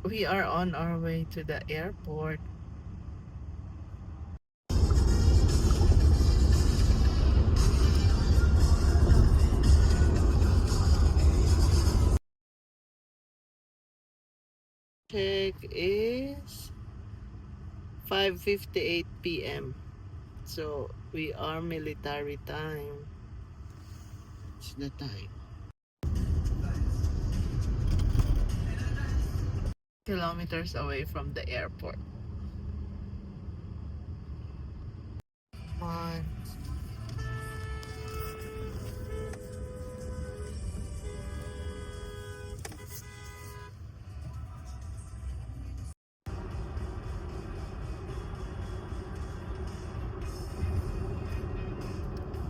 We are on our way to the airport. Check is 5:58 p.m. So we are military time. It's the time. Kilometers away from the airport. One.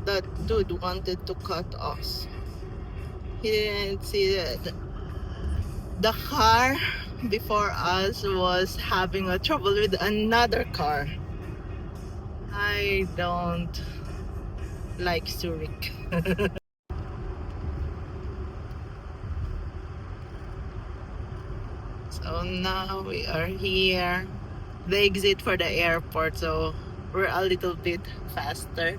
That dude wanted to cut us. He didn't see that the car before us was having a trouble with another car. I don't like Zurich. So now we are here. The exit for the airport, so we're a little bit faster.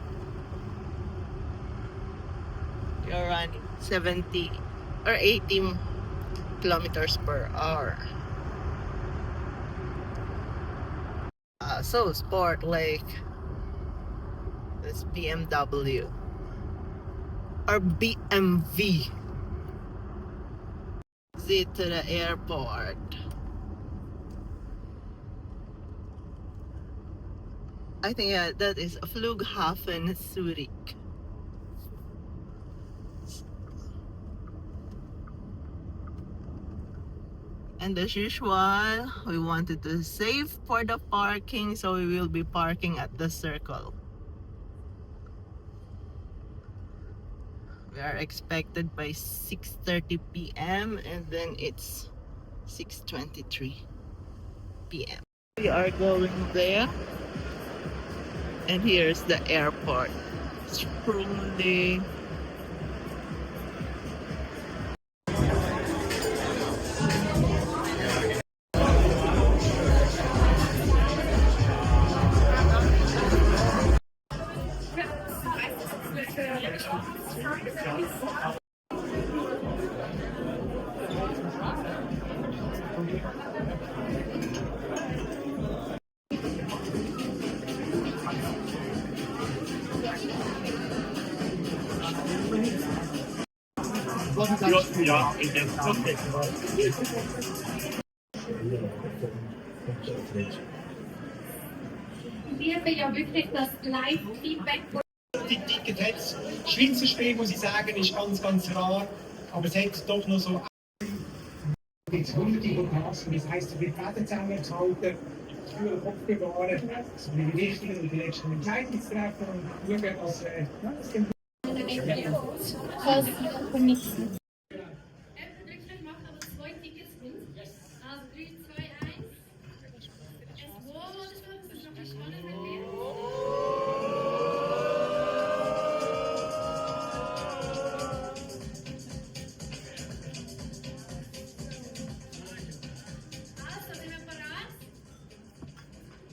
We're running 70 or 80 kilometers per hour. So sport like this BMW or BMW. Exit to the airport. I think that is Flughafen Zurich. And as usual, we wanted to save for the parking, so we will be parking at the circle. We are expected by 6:30 p.m. and then it's 6:23 p.m. We are going there, and here's the airport. Sprundi. Ja, ich denke auch. Wir will ja wirklich das Live-Feedback. Die Ticket hat das Schweizer Spiel, muss ich sagen, ist ganz, ganz rar. Aber es hat doch noch so jetzt hunderte von Tassen. Das heisst, es wird Fäden zusammengehalten, für den Kopf bewahren, so die wichtigen und die letzten Entscheidungen zu treffen und schauen, dass das dem Macht aber 2 Tickets mit. Also 3, 2, 1. Es wurde schon, das ist noch ein spannender Weg. Also, sind wir bereit?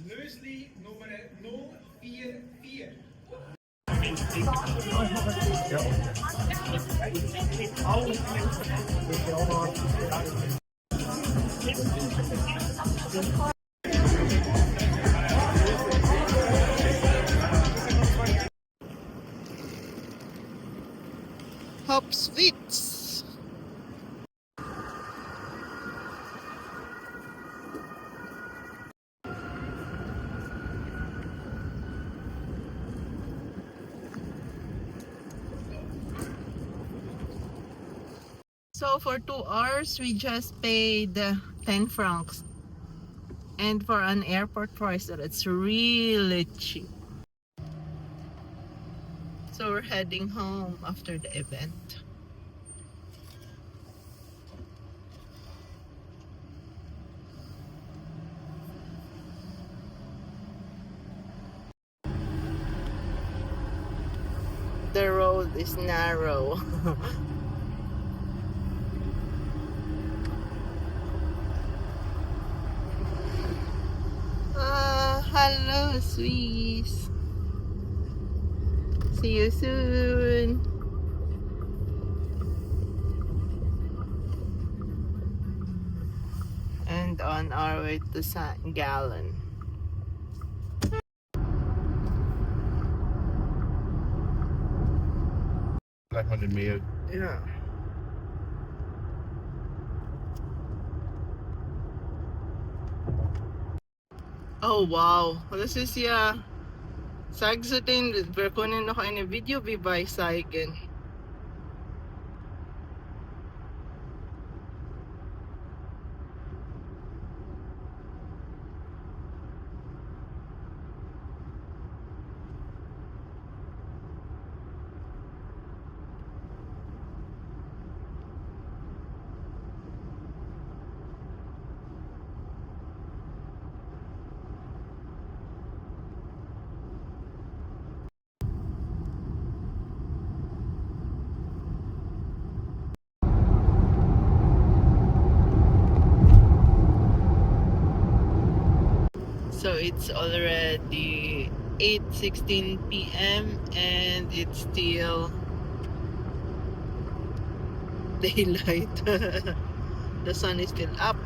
Lösli Nummer 044. Hopswitz. So for 2 hours, we just paid 10 francs. And for an airport price, it's really cheap. So we're heading home after the event. The road is narrow. hello, Swiss. See you soon. And on our way to St. Gallen. Like 100 Meter. Yeah. Oh wow. Das ist ja, sag sa tin, wir können noch eine Video wie bei zeigen. So it's already 8:16 p.m. and it's still daylight. The sun is still up.